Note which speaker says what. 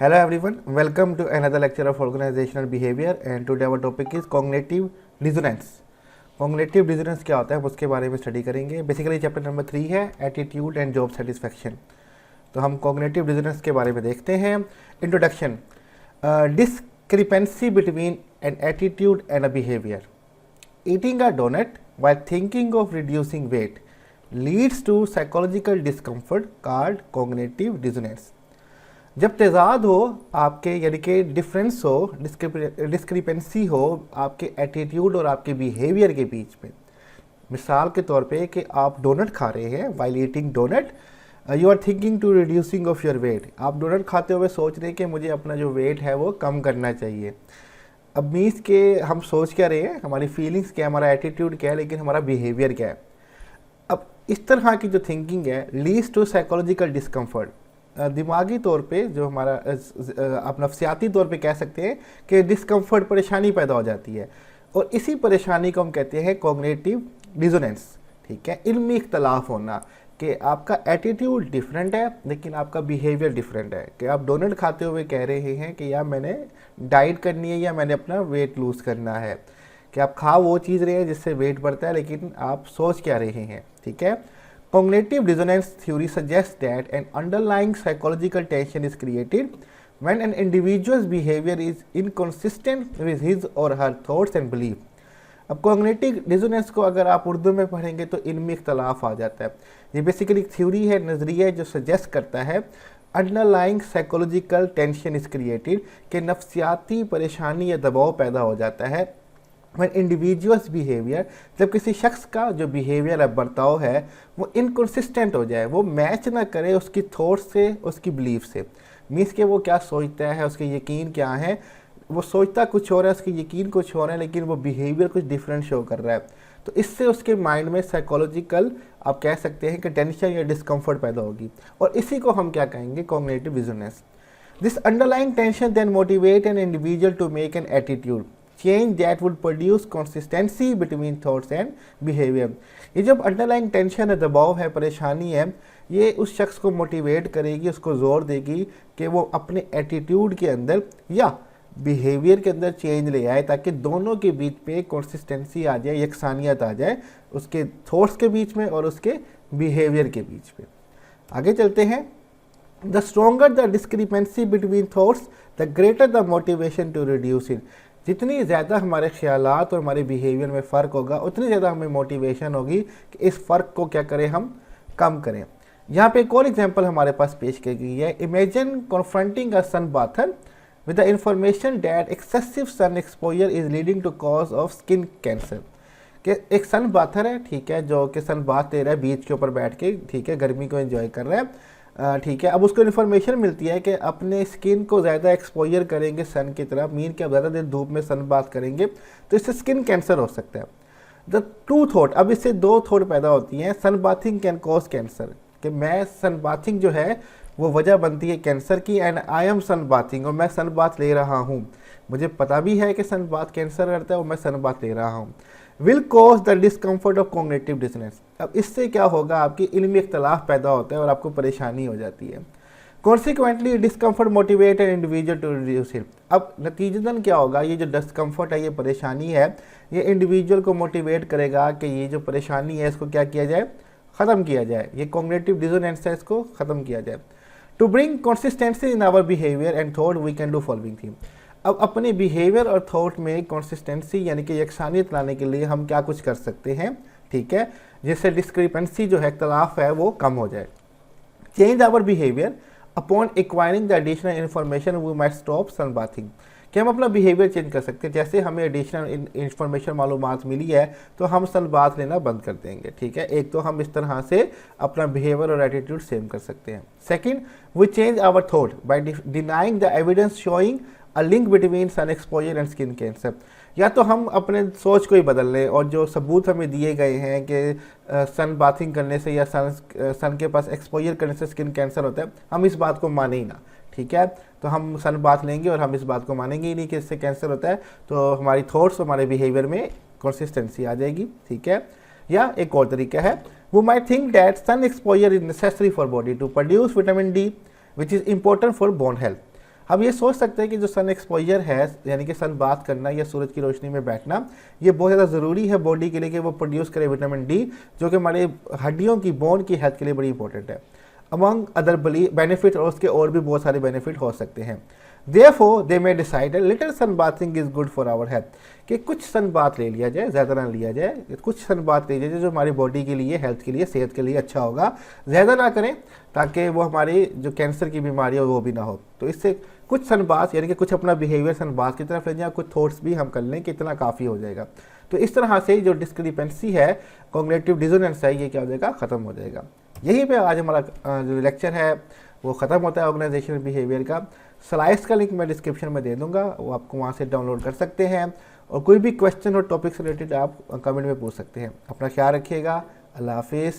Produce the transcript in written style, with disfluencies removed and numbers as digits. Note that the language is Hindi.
Speaker 1: Hello everyone, welcome to another lecture of organizational behavior and today our topic is cognitive dissonance. Cognitive dissonance क्या होता है उसके बारे में स्टडी करेंगे. बेसिकली चैप्टर नंबर 3 है एटीट्यूड एंड जॉब सेटिस्फैक्शन. तो हम कॉग्निटिव डिसोनेंस के बारे में देखते हैं. Introduction. Discrepancy between an attitude and a behaviour. Eating a donut while thinking of reducing weight leads to psychological discomfort called cognitive dissonance. जब तेज़ाद हो आपके यानी कि डिफरेंस हो, डिस्क्रिपेंसी हो आपके एटीट्यूड और आपके बिहेवियर के बीच में. मिसाल के तौर पे कि आप डोनट खा रहे हैं, while eating donut you are thinking to reducing of your weight. आप डोनट खाते हुए सोच रहे हैं कि मुझे अपना जो वेट है वो कम करना चाहिए. अब मीन्स के हम सोच क्या रहे हैं, हमारी फीलिंग्स क्या है, हमारा एटीट्यूड क्या है, लेकिन हमारा बिहेवियर क्या है. अब इस तरह की जो थिंकिंग है लीड्स टू साइकोलॉजिकल डिस्कम्फर्ट. दिमागी तौर पे जो हमारा आप नफ्सियाती तौर पे कह सकते हैं कि डिस्कम्फर्ट, परेशानी पैदा हो जाती है और इसी परेशानी को हम कहते हैं कॉग्निटिव डिसोनेंस. ठीक है, इल्मी इख्तलाफ होना कि आपका एटीट्यूड डिफरेंट है लेकिन आपका बिहेवियर डिफरेंट है. कि आप डोनट खाते हुए कह रहे हैं कि यार मैंने डाइट करनी है या मैंने अपना वेट लूज़ करना है. कि आप खा वो चीज़ रहे हैं जिससे वेट बढ़ता है लेकिन आप सोच क्या रहे हैं. ठीक है. Cognitive dissonance theory suggests that an underlying psychological tension is created when an individual's behavior is inconsistent with his or her thoughts and belief. अब cognitive dissonance को अगर आप उर्दू में पढ़ेंगे तो इनमें इख्तलाफ आ जाता है. ये बेसिकली थ्योरी है, नज़रिया है जो सजेस्ट करता है underlying psychological tension is created कि नफ्सियाती परेशानी या दबाव पैदा हो जाता है when individuals behavior, जब किसी शख्स का जो बिहेवियर है, बर्ताव है, वो इनकन्सिस्टेंट हो जाए, वो मैच ना करे उसकी थॉट से, उसकी बिलीफ से. मीन्स के वो क्या सोचता है, उसके यकीन क्या है, वो सोचता कुछ हो रहा है, उसकी यकीन कुछ हो रहा है, लेकिन वो बिहेवियर कुछ डिफरेंट शो कर रहा है. तो इससे उसके माइंड में साइकोलॉजिकल आप कह सकते हैं कि टेंशन या डिस्कम्फर्ट पैदा होगी और इसी को हम क्या कहेंगे, cognitive dissonance. This underlying tension then motivate an individual to make an attitude change that would produce consistency between thoughts and behaviour. ये जब अंडरलाइंग टेंशन है, दबाव है, परेशानी है, ये उस शख्स को मोटिवेट करेगी, उसको जोर देगी कि वो अपने एटीट्यूड के अंदर या बिहेवियर के अंदर चेंज ले आए ताकि दोनों के बीच पे कंसिस्टेंसी आ जाए, यकसानियत आ जाए उसके थॉट्स के बीच में और उसके बिहेवियर के बीच में. आगे चलते हैं. The stronger the discrepancy between thoughts the greater the motivation to reduce it. जितनी ज़्यादा हमारे ख्यालात और हमारे बिहेवियर में फ़र्क होगा उतनी ज़्यादा हमें मोटिवेशन होगी कि इस फ़र्क को क्या करें, हम कम करें. यहाँ पे एक और एग्जांपल हमारे पास पेश की गई है. Imagine confronting a sunbather with the information that excessive sun exposure is leading to cause of skin cancer. कि एक सन बाथर है, ठीक है, जो कि सन बाथ ले रहा है बीच के ऊपर बैठ के, ठीक है, गर्मी को एंजॉय कर रहा है. ठीक है. अब उसको इन्फॉर्मेशन मिलती है कि अपने स्किन को ज़्यादा एक्सपोजर करेंगे सन की तरफ, मीन कि आप ज़्यादा देर धूप में सन बाथ करेंगे तो इससे स्किन कैंसर हो सकता है. द टू थॉट, अब इससे दो थॉट पैदा होती हैं. सन बाथिंग कैन कॉज कैंसर, कि मैं सन बाथिंग जो है वो वजह बनती है कैंसर की. And I am sunbathing, और मैं सन बाथ ले रहा हूँ, मुझे पता भी है कि सन बाथ कैंसर करता है और मैं सन बाथ ले रहा हूँ. Will cause the discomfort of cognitive dissonance. अब इससे क्या होगा, आपकी इल्मी इख्तलाफ पैदा होता है और आपको परेशानी हो जाती है. Consequently discomfort motivate an individual to reduce it. अब नतीजतन क्या होगा, ये जो डिस्कम्फर्ट है, ये परेशानी है, ये इंडिविजुअल को मोटिवेट करेगा कि ये जो परेशानी है इसको क्या किया जाए, ख़त्म किया जाए. ये कॉग्निटिव डिसोनेंस है, इसको ख़त्म किया जाए. To bring consistency in our behaviour and thought we can do following thing. अब अपने बिहेवियर और थॉट में कंसिस्टेंसी यानी कि यकसानियत लाने के लिए हम क्या कुछ कर सकते हैं. ठीक है, जिससे डिस्क्रिपेंसी जो है, इख्तलाफ है, वो कम हो जाए. Change our behaviour upon acquiring the additional information we might stop sunbathing. कि हम अपना बिहेवियर चेंज कर सकते हैं. जैसे हमें एडिशनल इन्फॉर्मेशन मालूमात मिली है तो हम सन बाथ लेना बंद कर देंगे. ठीक है, एक तो हम इस तरह से अपना बिहेवियर और एटीट्यूड सेम कर सकते हैं. Second, we change our thought by denying the evidence showing a link between sun exposure and skin cancer. या तो हम अपने सोच को ही बदल लें और जो सबूत हमें दिए गए हैं कि सन बाथिंग करने से या सन के पास एक्सपोजर करने से स्किन कैंसर होता है, हम इस बात को माने ही ना. ठीक है, तो हम सन बाथ लेंगे और हम इस बात को मानेंगे ही नहीं कि इससे कैंसर होता है. तो हमारी थॉट्स, हमारे बिहेवियर में कंसिस्टेंसी आ जाएगी. ठीक है. या एक और तरीका है, वो might think that sun exposure is necessary for body to produce vitamin D which is important for bone health. हम ये सोच सकते हैं कि जो सन एक्सपोजर है, यानी कि सन बाथ करना या सूरज की रोशनी में बैठना, ये बहुत ज़्यादा ज़रूरी है बॉडी के लिए कि वो प्रोड्यूस करे विटामिन डी, जो कि हमारे हड्डियों की, बोन की हेल्थ के लिए बड़ी इंपॉर्टेंट है। अमंग अदर बेनिफिट, और उसके और भी बहुत सारे बेनिफिट हो सकते हैं। Therefore, they may decide a little sun bathing is good for our health, कि कुछ सन बात ले लिया जाए, ज़्यादा ना लिया जाए, कुछ सन बात ले जाए जो हमारी बॉडी के लिए, हेल्थ के लिए, सेहत के लिए अच्छा होगा। ज़्यादा ना करें ताकि वो हमारी जो कैंसर की बीमारी है वो भी ना हो। तो इससे कुछ सन बात, यानी कि कुछ अपना बिहेवियर सन बात की तरफ ले जाए, कुछ थॉट्स भी हम कर लें कि इतना काफ़ी हो जाएगा। तो इस तरह से जो डिस्क्रिपेंसी है, कॉग्निटिव डिसोनेंस है, ये क्या हो जाएगा, ख़त्म हो जाएगा। यहीं पे आज हमारा जो लेक्चर है वो ख़त्म होता है ऑर्गेनाइजेशनल बिहेवियर का। स्लाइड्स का लिंक मैं डिस्क्रिप्शन में दे दूंगा, वो आपको वहाँ से डाउनलोड कर सकते हैं, और कोई भी क्वेश्चन और टॉपिक से रिलेटेड आप कमेंट में पूछ सकते हैं। अपना ख्याल रखिएगा। अल्लाह हाफिज़।